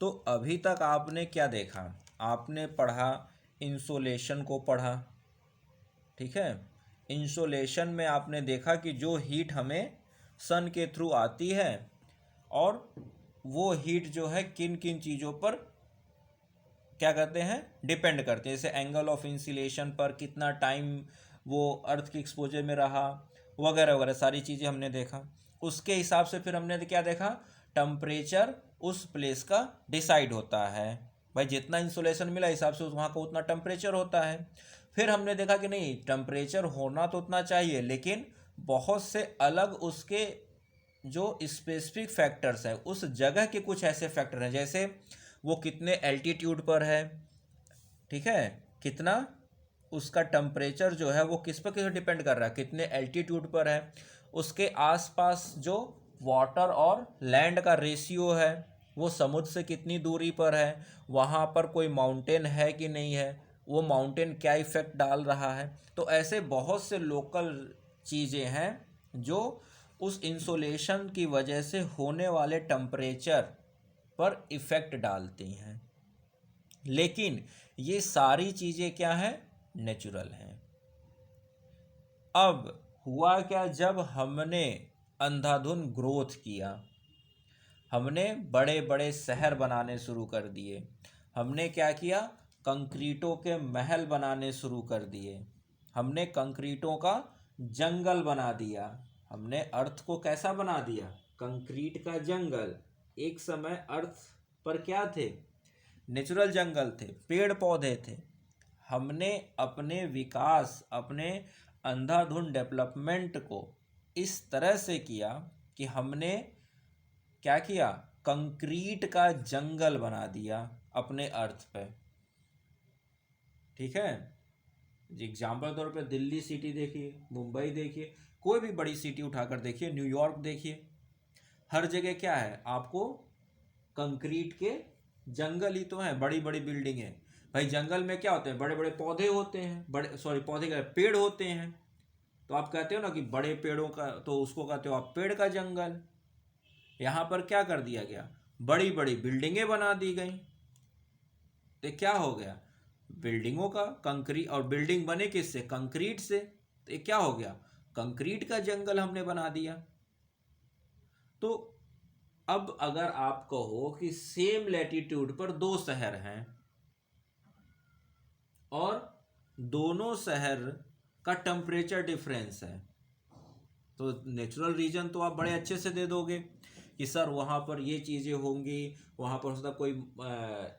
तो अभी तक आपने क्या देखा, आपने पढ़ा इंसोलेशन को पढ़ा, ठीक है। इंसोलेशन में आपने देखा कि जो हीट हमें सन के थ्रू आती है और वो हीट जो है किन किन चीज़ों पर क्या करते हैं, डिपेंड करते हैं। जैसे एंगल ऑफ इंसुलेशन पर, कितना टाइम वो अर्थ की एक्सपोजर में रहा, वगैरह वगैरह सारी चीज़ें हमने देखा। उसके हिसाब से फिर हमने क्या देखा, टेम्परेचर उस प्लेस का डिसाइड होता है। भाई जितना इंसुलेशन मिला हिसाब से वहाँ का उतना टेम्परेचर होता है। फिर हमने देखा कि नहीं, टेम्परेचर होना तो उतना चाहिए, लेकिन बहुत से अलग उसके जो स्पेसिफिक फैक्टर्स हैं, उस जगह के कुछ ऐसे फैक्टर हैं, जैसे वो कितने एल्टीट्यूड पर है, ठीक है, कितना उसका टेम्परेचर जो है वो किस पर डिपेंड कर रहा है, कितने एल्टीट्यूड पर है, उसके आसपास जो वाटर और लैंड का रेशियो है, वो समुद्र से कितनी दूरी पर है, वहाँ पर कोई माउंटेन है कि नहीं है, वो माउंटेन क्या इफ़ेक्ट डाल रहा है। तो ऐसे बहुत से लोकल चीज़ें हैं जो उस इंसोलेशन की वजह से होने वाले टेम्परेचर पर इफ़ेक्ट डालती हैं। लेकिन ये सारी चीज़ें क्या हैं, नेचुरल हैं। अब हुआ क्या, जब हमने अंधाधुंध ग्रोथ किया, हमने बड़े बड़े शहर बनाने शुरू कर दिए, हमने क्या किया, कंक्रीटों के महल बनाने शुरू कर दिए, हमने कंक्रीटों का जंगल बना दिया, हमने अर्थ को कैसा बना दिया, कंक्रीट का जंगल। एक समय अर्थ पर क्या थे, नेचुरल जंगल थे, पेड़ पौधे थे। हमने अपने विकास, अपने अंधाधुंध डेवलपमेंट को इस तरह से किया कि हमने क्या किया, कंक्रीट का जंगल बना दिया अपने अर्थ पे, ठीक है। एग्जाम्पल तौर पे दिल्ली सिटी देखिए, मुंबई देखिए, कोई भी बड़ी सिटी उठाकर देखिए, न्यूयॉर्क देखिए, हर जगह क्या है आपको, कंक्रीट के जंगल ही तो हैं, बड़ी बड़ी बिल्डिंग है। भाई जंगल में क्या होते हैं, बड़े बड़े पौधे होते हैं, बड़े सॉरी पौधे का पेड़ होते हैं। तो आप कहते हो ना कि बड़े पेड़ों का, तो उसको कहते हो आप पेड़ का जंगल। यहाँ पर क्या कर दिया गया, बड़ी बड़ी बिल्डिंगें बना दी गई। तो क्या हो गया, बिल्डिंगों का कंक्रीट, और बिल्डिंग बने किससे, कंक्रीट से। तो क्या हो गया, कंक्रीट का जंगल हमने बना दिया। तो अब अगर आप कहो कि सेम लैटिट्यूड पर दो शहर हैं और दोनों शहर का टेम्परेचर डिफरेंस है, तो नेचुरल रीजन तो आप बड़े अच्छे से दे दोगे कि सर वहाँ पर ये चीज़ें होंगी, वहाँ पर उसका कोई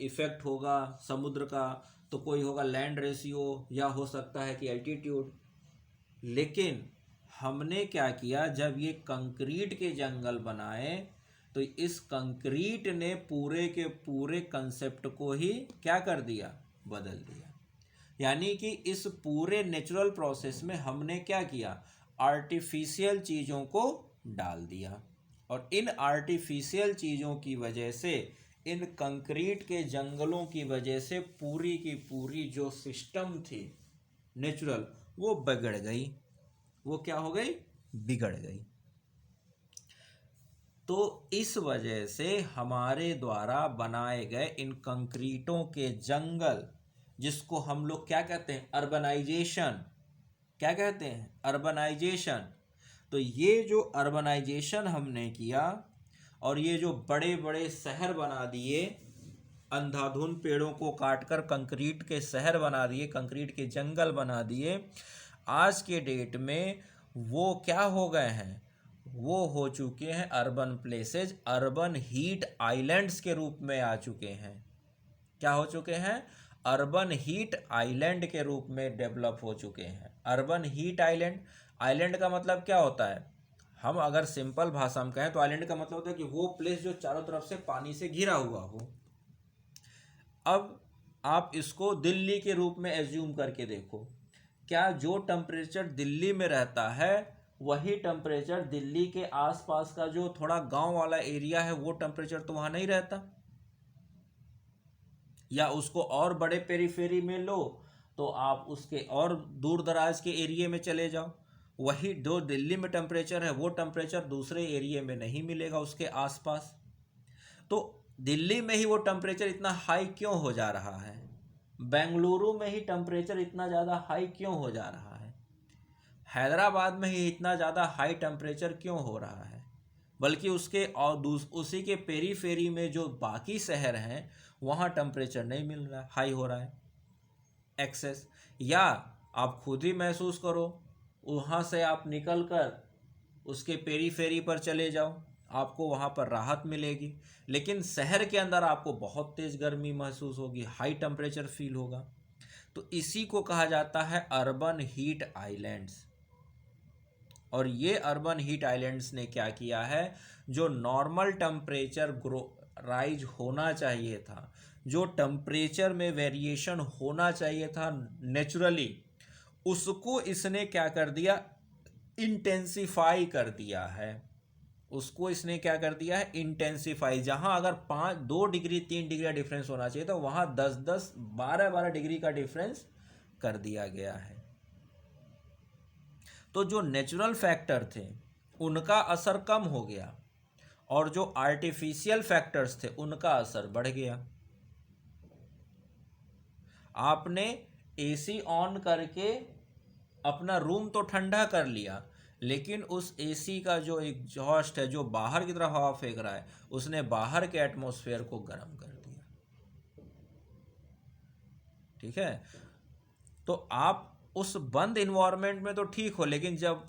इफ़ेक्ट होगा समुद्र का, तो कोई होगा लैंड रेशियो, या हो सकता है कि एल्टीट्यूड। लेकिन हमने क्या किया, जब ये कंक्रीट के जंगल बनाए, तो इस कंक्रीट ने पूरे के पूरे कंसेप्ट को ही क्या कर दिया, बदल दिया। यानी कि इस पूरे नेचुरल प्रोसेस में हमने क्या किया, आर्टिफिशियल चीज़ों को डाल दिया, और इन आर्टिफिशियल चीज़ों की वजह से, इन कंक्रीट के जंगलों की वजह से पूरी की पूरी जो सिस्टम थी नेचुरल, वो बिगड़ गई। वो क्या हो गई, बिगड़ गई। तो इस वजह से हमारे द्वारा बनाए गए इन कंक्रीटों के जंगल, जिसको हम लोग क्या कहते हैं, अर्बनाइजेशन, क्या कहते हैं, अर्बनाइजेशन। तो ये जो अर्बनाइजेशन हमने किया और ये जो बड़े बड़े शहर बना दिए, अंधाधुंध पेड़ों को काटकर कंक्रीट के शहर बना दिए, कंक्रीट के जंगल बना दिए, आज के डेट में वो क्या हो गए हैं, वो हो चुके हैं urban places, urban heat islands के रूप में आ चुके हैं। क्या हो चुके हैं, अर्बन हीट आइलैंड के रूप में डेवलप हो चुके हैं। अर्बन हीट आइलैंड, आइलैंड का मतलब क्या होता है, हम अगर सिंपल भाषा में कहें तो आइलैंड का मतलब होता है कि वो प्लेस जो चारों तरफ से पानी से घिरा हुआ हो। अब आप इसको दिल्ली के रूप में एज्यूम करके देखो, क्या जो टेम्परेचर दिल्ली में रहता है वही टेम्परेचर दिल्ली के आसपास का जो थोड़ा गांव वाला एरिया है, वो टेम्परेचर तो वहाँ नहीं रहता। या उसको और बड़े पेरीफेरी में लो तो आप उसके और दूर दराज के एरिया में चले जाओ, वही जो दिल्ली में टेम्परेचर है वो टेम्परेचर दूसरे एरिया में नहीं मिलेगा उसके आसपास। तो दिल्ली में ही वो टेम्परेचर इतना हाई क्यों हो जा रहा है, बेंगलुरु में ही टेम्परेचर इतना ज़्यादा हाई क्यों हो जा रहा है, हैदराबाद में ही इतना ज़्यादा हाई टेम्परेचर क्यों हो रहा है, बल्कि उसके और उसी के पेरीफेरी में जो बाकी शहर हैं वहाँ टेम्परेचर नहीं मिल रहा है, हाई हो रहा है एक्सेस। या आप खुद ही महसूस करो, वहाँ से आप निकल कर उसके पेरीफेरी पर चले जाओ, आपको वहाँ पर राहत मिलेगी, लेकिन शहर के अंदर आपको बहुत तेज़ गर्मी महसूस होगी, हाई टेम्परेचर फील होगा। तो इसी को कहा जाता है अर्बन हीट आइलैंड्स। और ये अर्बन हीट आइलैंड्स ने क्या किया है, जो नॉर्मल टेम्परेचर राइज होना चाहिए था, जो टेम्परेचर में वेरिएशन होना चाहिए था नेचुरली, उसको इसने क्या कर दिया, इंटेंसिफाई कर दिया है। उसको इसने क्या कर दिया है, इंटेंसिफाई। जहां अगर 2 डिग्री 3 डिग्री डिफरेंस होना चाहिए तो वहां 10 10 12 12 डिग्री का डिफरेंस कर दिया गया है। तो जो नेचुरल फैक्टर थे उनका असर कम हो गया और जो आर्टिफिशियल फैक्टर्स थे उनका असर बढ़ गया। आपने एसी ऑन करके अपना रूम तो ठंडा कर लिया, लेकिन उस एसी का जो एग्जॉस्ट है जो बाहर की तरफ हवा फेंक रहा है, उसने बाहर के एटमॉस्फेयर को गर्म कर दिया। ठीक है, तो आप उस बंद इन्वायरमेंट में तो ठीक हो, लेकिन जब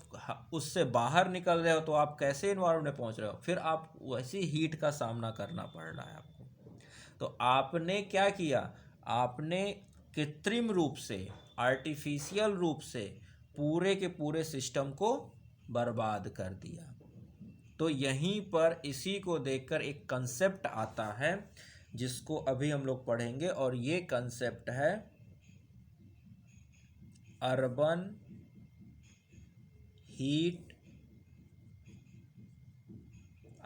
उससे बाहर निकल रहे हो तो आप कैसे इन्वायरमेंट में पहुंच रहे हो, फिर आप वैसी हीट का सामना करना पड़ रहा है आपको। तो आपने क्या किया, आपने कृत्रिम रूप से, आर्टिफिशियल रूप से पूरे के पूरे सिस्टम को बर्बाद कर दिया। तो यहीं पर इसी को देखकर एक कंसेप्ट आता है जिसको अभी हम लोग पढ़ेंगे, और ये कंसेप्ट है अर्बन हीट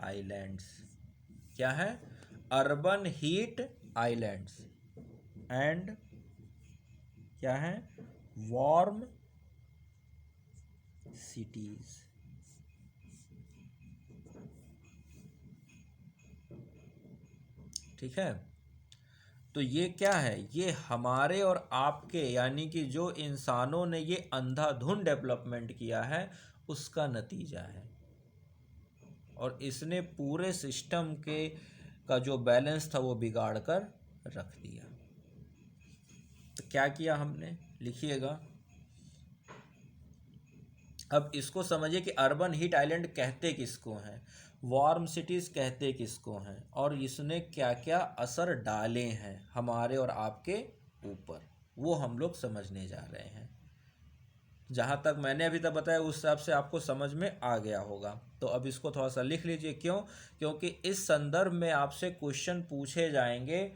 आइलैंड्स। क्या है, अर्बन हीट आइलैंड्स एंड क्या है, वार्म सिटीज। ठीक है, तो ये क्या है, ये हमारे और आपके यानी कि जो इंसानों ने ये अंधाधुंध डेवलपमेंट किया है उसका नतीजा है, और इसने पूरे सिस्टम के का जो बैलेंस था वो बिगाड़ कर रख दिया। तो क्या किया हमने, लिखिएगा। अब इसको समझिए कि अर्बन हीट आइलैंड कहते किसको हैं, वार्म सिटीज़ कहते किसको हैं, और इसने क्या क्या असर डाले हैं हमारे और आपके ऊपर, वो हम लोग समझने जा रहे हैं। जहाँ तक मैंने अभी तक बताया उस हिसाब से आपको समझ में आ गया होगा। तो अब इसको थोड़ा सा लिख लीजिए। क्यों, क्योंकि इस संदर्भ में आपसे क्वेश्चन पूछे जाएंगे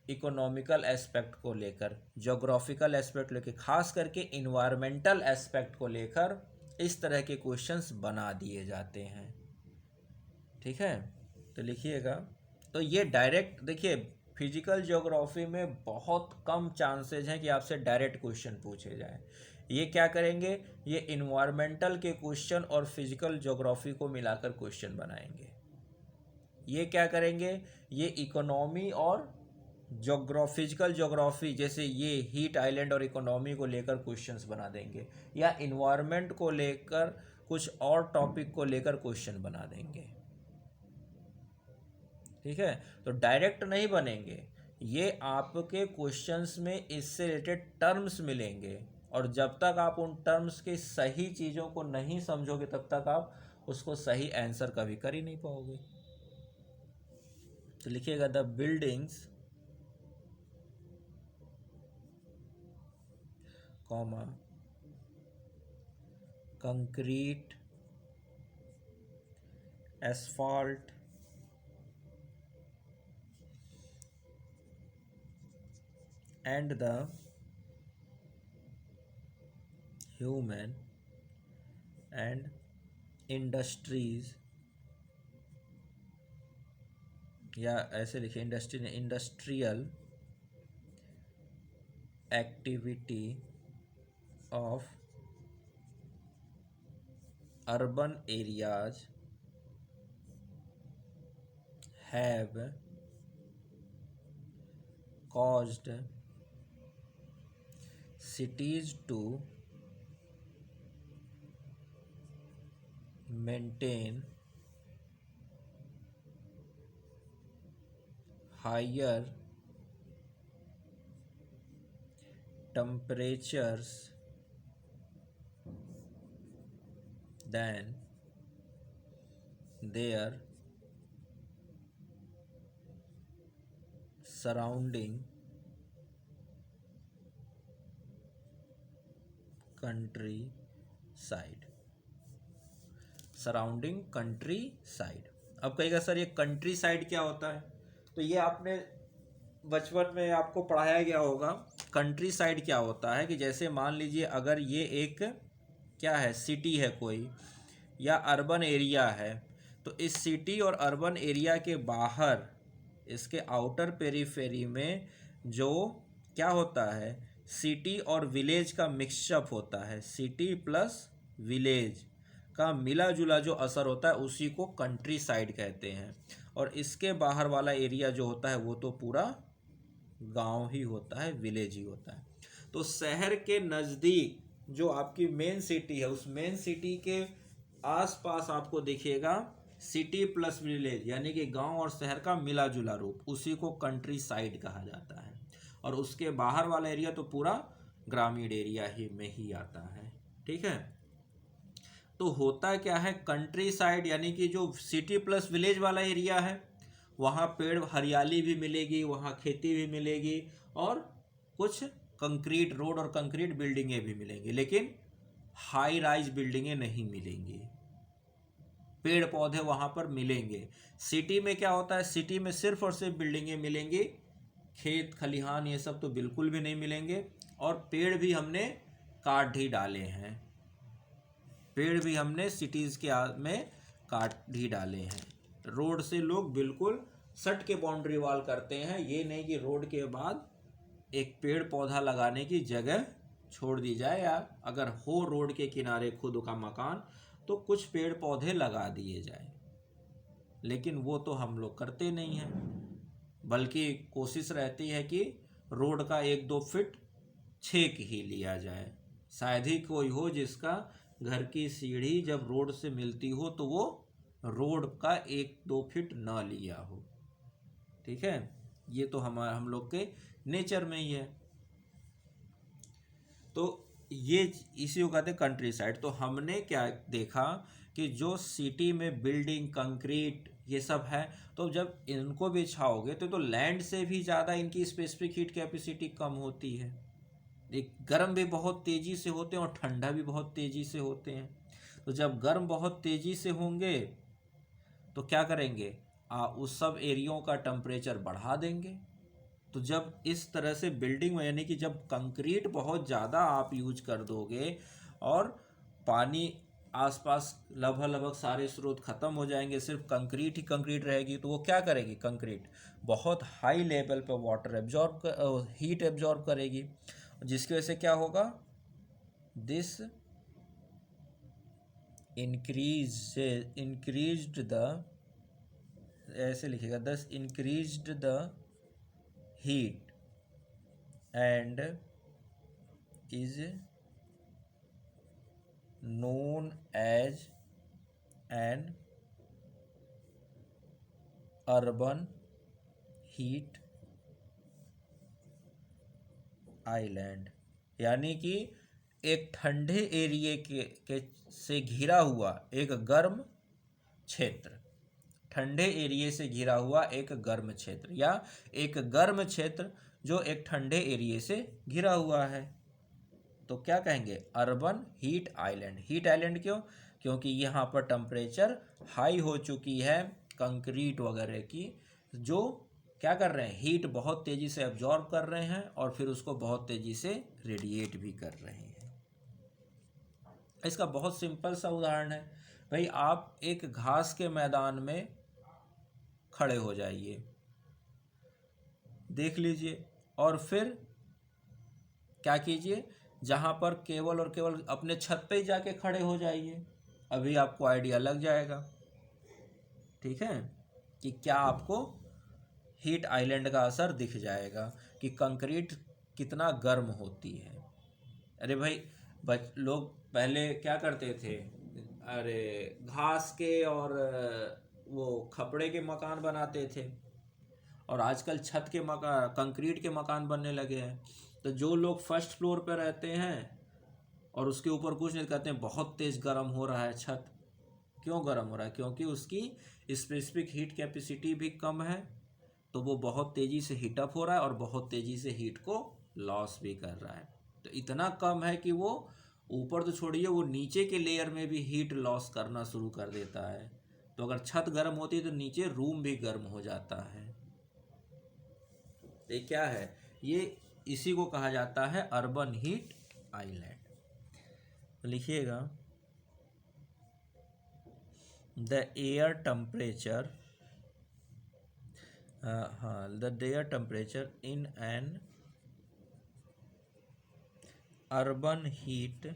इकोनॉमिकल एस्पेक्ट को लेकर, ज्योग्राफिकल एस्पेक्ट लेकर, खास करके इन्वायरमेंटल एस्पेक्ट को लेकर इस तरह के क्वेश्चंस बना दिए जाते हैं। ठीक है, तो लिखिएगा। तो ये डायरेक्ट देखिए, फिजिकल ज्योग्राफी में बहुत कम चांसेस हैं कि आपसे डायरेक्ट क्वेश्चन पूछे जाए। ये क्या करेंगे, ये इन्वायरमेंटल के क्वेश्चन और फिजिकल ज्योग्राफी को मिलाकर क्वेश्चन बनाएंगे। ये क्या करेंगे, ये इकोनॉमी और फिजिकल ज्योग्राफी, जैसे ये हीट आइलैंड और इकोनॉमी को लेकर क्वेश्चंस बना देंगे, या इन्वायरमेंट को लेकर कुछ और टॉपिक को लेकर क्वेश्चन बना देंगे। ठीक है, तो डायरेक्ट नहीं बनेंगे, ये आपके क्वेश्चंस में इससे रिलेटेड टर्म्स मिलेंगे, और जब तक आप उन टर्म्स की सही चीज़ों को नहीं समझोगे तब तक आप उसको सही आंसर कभी कर ही नहीं पाओगे। तो लिखिएगा, the buildings comma concrete, asphalt, and the human and industries, या ऐसे लिखिए industrial activity of urban areas have caused cities to maintain higher temperatures than their surrounding countryside। Surrounding country side. अब कहेगा सर ये कंट्री साइड क्या होता है, तो ये आपने बचपन में आपको पढ़ाया गया होगा। कंट्री साइड क्या होता है कि जैसे मान लीजिए अगर ये एक क्या है, सिटी है कोई या अर्बन एरिया है, तो इस सिटी और अर्बन एरिया के बाहर इसके आउटर पेरीफेरी में जो क्या होता है, सिटी और विलेज का मिक्सअप होता है, सिटी प्लस विलेज का मिला जुला जो असर होता है उसी को कंट्री साइड कहते हैं। और इसके बाहर वाला एरिया जो होता है वो तो पूरा गांव ही होता है, विलेज ही होता है। तो शहर के नज़दीक जो आपकी मेन सिटी है, उस मेन सिटी के आसपास आपको दिखेगा सिटी प्लस विलेज, यानी कि गांव और शहर का मिला जुला रूप, उसी को कंट्री साइड कहा जाता है। और उसके बाहर वाला एरिया तो पूरा ग्रामीण एरिया ही में ही आता है। ठीक है, तो होता क्या है, कंट्री साइड यानी कि जो सिटी प्लस विलेज वाला एरिया है वहाँ पेड़ हरियाली भी मिलेगी, वहाँ खेती भी मिलेगी और कुछ कंक्रीट रोड और कंक्रीट बिल्डिंगें भी मिलेंगी, लेकिन हाई राइज बिल्डिंगें नहीं मिलेंगी। पेड़ पौधे वहाँ पर मिलेंगे। सिटी में क्या होता है, सिटी में सिर्फ और सिर्फ बिल्डिंगें मिलेंगी, खेत खलिहान ये सब तो बिल्कुल भी नहीं मिलेंगे। और पेड़ भी हमने काट ही डाले हैं, पेड़ भी हमने सिटीज़ के में काट ही डाले हैं। रोड से लोग बिल्कुल सट के बाउंड्री वॉल करते हैं, ये नहीं कि रोड के बाद एक पेड़ पौधा लगाने की जगह छोड़ दी जाए, या अगर हो रोड के किनारे खुद का मकान तो कुछ पेड़ पौधे लगा दिए जाए, लेकिन वो तो हम लोग करते नहीं हैं। बल्कि कोशिश रहती है कि रोड का 1-2 फीट छेक ही लिया जाए। शायद ही कोई हो जिसका घर की सीढ़ी जब रोड से मिलती हो तो वो रोड का 1-2 फीट ना लिया हो। ठीक है, ये तो हम लोग के नेचर में ही है। तो ये इसी को कहते हैं कंट्री साइड। तो हमने क्या देखा कि जो सिटी में बिल्डिंग कंक्रीट ये सब है, तो जब इनको भी छाओगे तो लैंड से भी ज़्यादा इनकी स्पेसिफिक हीट कैपेसिटी कम होती है। एक गर्म भी बहुत तेज़ी से होते हैं और ठंडा भी बहुत तेज़ी से होते हैं। तो जब गर्म बहुत तेज़ी से होंगे तो क्या करेंगे, उस सब एरियो का टेम्परेचर बढ़ा देंगे। तो जब इस तरह से बिल्डिंग में यानी कि जब कंक्रीट बहुत ज़्यादा आप यूज कर दोगे और पानी आसपास लगभग सारे स्रोत ख़त्म हो जाएंगे, सिर्फ कंक्रीट ही कंक्रीट रहेगी, तो वो क्या करेगी, कंक्रीट बहुत हाई लेवल पर वाटर हीट एब्जॉर्ब करेगी, जिसकी वजह से क्या होगा, दिस इंक्रीज्ड द, ऐसे लिखेगा, दस increased the heat and is known as an urban heat island। यानी कि एक ठंडे एरिए के से घिरा हुआ एक गर्म क्षेत्र, ठंडे एरिए से घिरा हुआ एक गर्म क्षेत्र, या एक गर्म क्षेत्र जो एक ठंडे एरिए से घिरा हुआ है, तो क्या कहेंगे, urban heat island. Heat island क्यों, क्योंकि यहाँ पर टेम्परेचर हाई हो चुकी है कंक्रीट वगैरह की, जो क्या कर रहे हैं, हीट बहुत तेज़ी से एब्जॉर्ब कर रहे हैं और फिर उसको बहुत तेज़ी से रेडिएट भी कर रहे हैं। इसका बहुत सिंपल सा उदाहरण है, भाई आप एक घास के मैदान में खड़े हो जाइए, देख लीजिए, और फिर क्या कीजिए, जहाँ पर केवल और केवल अपने छत पे ही जाके खड़े हो जाइए, अभी आपको आइडिया लग जाएगा, ठीक है, कि क्या आपको हीट आइलैंड का असर दिख जाएगा कि कंक्रीट कितना गर्म होती है। अरे भाई, लोग पहले क्या करते थे, अरे घास के और वो खपड़े के मकान बनाते थे, और आजकल छत के मकान, कंक्रीट के मकान बनने लगे हैं। तो जो लोग फर्स्ट फ्लोर पर रहते हैं और उसके ऊपर कुछ नहीं, कहते हैं बहुत तेज़ गर्म हो रहा है छत। क्यों गर्म हो रहा है? क्योंकि उसकी स्पेसिफिक हीट कैपेसिटी भी कम है, तो वो बहुत तेज़ी से हीटअप हो रहा है और बहुत तेज़ी से हीट को लॉस भी कर रहा है। तो इतना कम है कि वो ऊपर तो छोड़िए, वो नीचे के लेयर में भी हीट लॉस करना शुरू कर देता है। तो अगर छत गर्म होती है तो नीचे रूम भी गर्म हो जाता है। ये क्या है? ये इसी को कहा जाता है अर्बन हीट आइलैंड। तो लिखिएगा, the air temperature the air temperature in an urban heat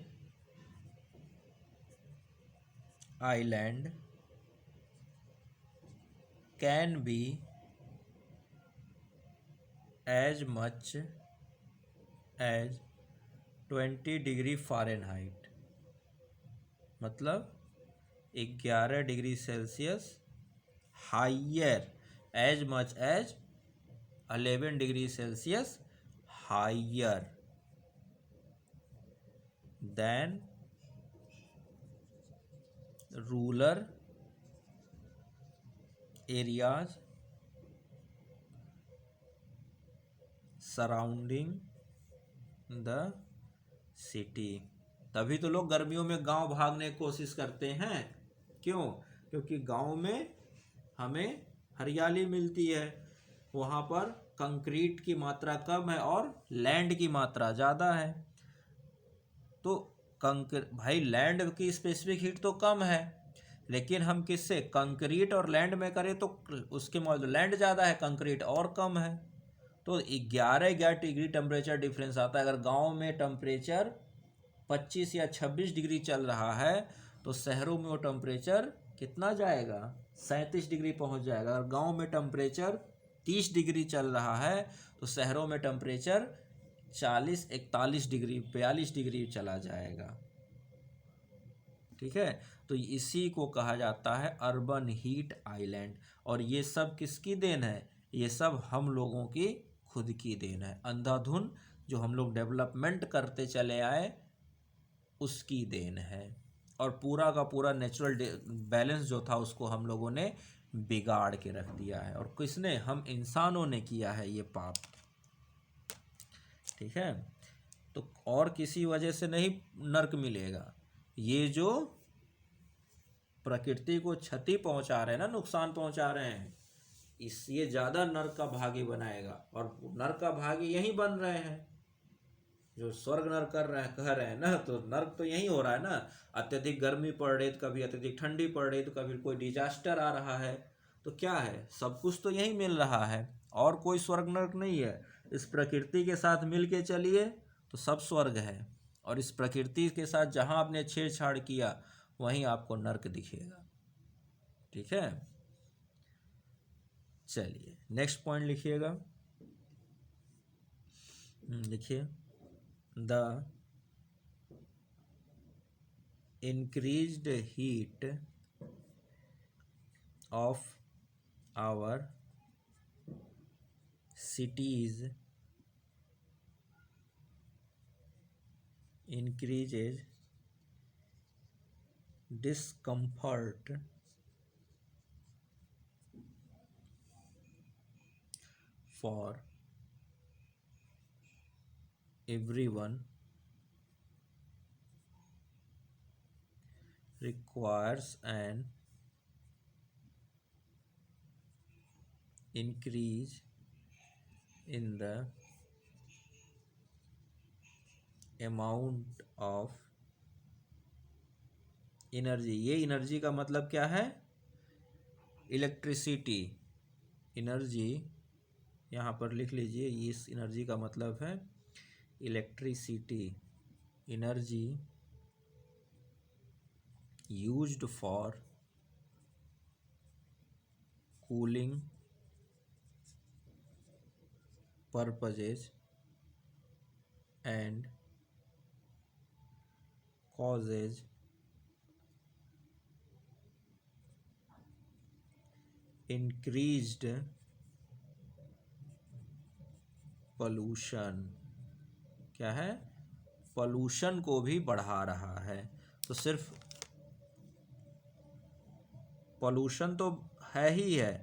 island can be as much as 20 degree Fahrenheit, मतलब 11 degree Celsius, higher as much as 11 degree Celsius higher than rural areas surrounding the city. तभी तो लोग गर्मियों में गांव भागने की कोशिश करते हैं। क्यों? क्योंकि गांव में हमें हरियाली मिलती है, वहाँ पर कंक्रीट की मात्रा कम है और लैंड की मात्रा ज़्यादा है। तो भाई लैंड की स्पेसिफिक हीट तो कम है, लेकिन हम किससे कंक्रीट और लैंड में करें तो उसके मॉडल लैंड ज़्यादा है, कंक्रीट और कम है। तो 11 डिग्री टेम्परेचर डिफरेंस आता है। अगर गांव में टेम्परेचर 25 या 26 डिग्री चल रहा है तो शहरों में वो टेम्परेचर कितना जाएगा? 37 डिग्री पहुंच जाएगा। अगर गांव में टेम्परेचर 30 डिग्री चल रहा है तो शहरों में टेम्परेचर 40, 41 डिग्री, 42 डिग्री चला जाएगा। ठीक है, तो इसी को कहा जाता है अर्बन हीट आइलैंड। और ये सब किसकी देन है? ये सब हम लोगों की खुद की देन है। अंधाधुन जो हम लोग डेवलपमेंट करते चले आए उसकी देन है, और पूरा का पूरा नेचुरल बैलेंस जो था उसको हम लोगों ने बिगाड़ के रख दिया है। और किसने? हम इंसानों ने किया है ये पाप। ठीक है, तो और किसी वजह से नहीं नर्क मिलेगा। ये जो प्रकृति को क्षति पहुंचा रहे हैं ना, नुकसान पहुंचा रहे हैं, इस ये ज़्यादा नर्क का भागी बनाएगा। और नर्क का भागी यही बन रहे हैं जो स्वर्ग नर्क कर रहे हैं, कह रहे हैं ना। तो नर्क तो यही हो रहा है ना। अत्यधिक गर्मी पड़ रही, तो कभी अत्यधिक ठंडी पड़ रही, तो कभी कोई डिजास्टर आ रहा है। तो क्या है? सब कुछ तो यही मिल रहा है, और कोई स्वर्ग नर्क नहीं है। इस प्रकृति के साथ मिल के चलिए तो सब स्वर्ग है, और इस प्रकृति के साथ जहाँ आपने छेड़छाड़ किया वहीं आपको नर्क दिखेगा। ठीक है, चलिए नेक्स्ट पॉइंट लिखिएगा। लिखिए, the increased heat of our cities increases discomfort for everyone, requires an increase in the amount of energy. ये एनर्जी का मतलब क्या है? इलेक्ट्रिसिटी। एनर्जी यहाँ पर लिख लीजिए, इस एनर्जी का मतलब है electricity. Energy used for cooling purposes and causes increased pollution, क्या है, पोल्यूशन को भी बढ़ा रहा है। तो सिर्फ पोल्यूशन तो है ही है,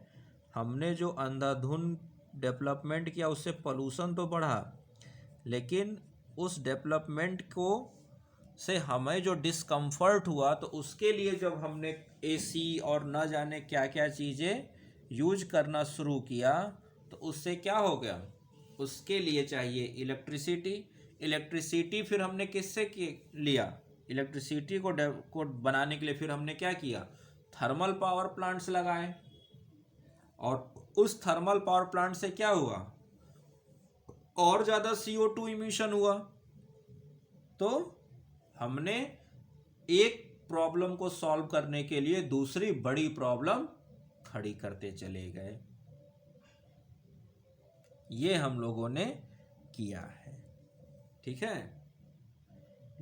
हमने जो अंधाधुंध डेवलपमेंट किया उससे पोल्यूशन तो बढ़ा, लेकिन उस डेवलपमेंट को से हमें जो डिस्कम्फर्ट हुआ तो उसके लिए जब हमने एसी और न जाने क्या क्या चीज़ें यूज करना शुरू किया तो उससे क्या हो गया, उसके लिए चाहिए इलेक्ट्रिसिटी। इलेक्ट्रिसिटी फिर हमने किससे लिया, इलेक्ट्रिसिटी को बनाने के लिए फिर हमने क्या किया, थर्मल पावर प्लांट्स लगाए, और उस थर्मल पावर प्लांट से क्या हुआ, और ज़्यादा CO2 इमिशन हुआ। तो हमने एक प्रॉब्लम को सॉल्व करने के लिए दूसरी बड़ी प्रॉब्लम खड़ी करते चले गए, ये हम लोगों ने किया है। ठीक है,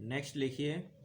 नेक्स्ट लिखिए।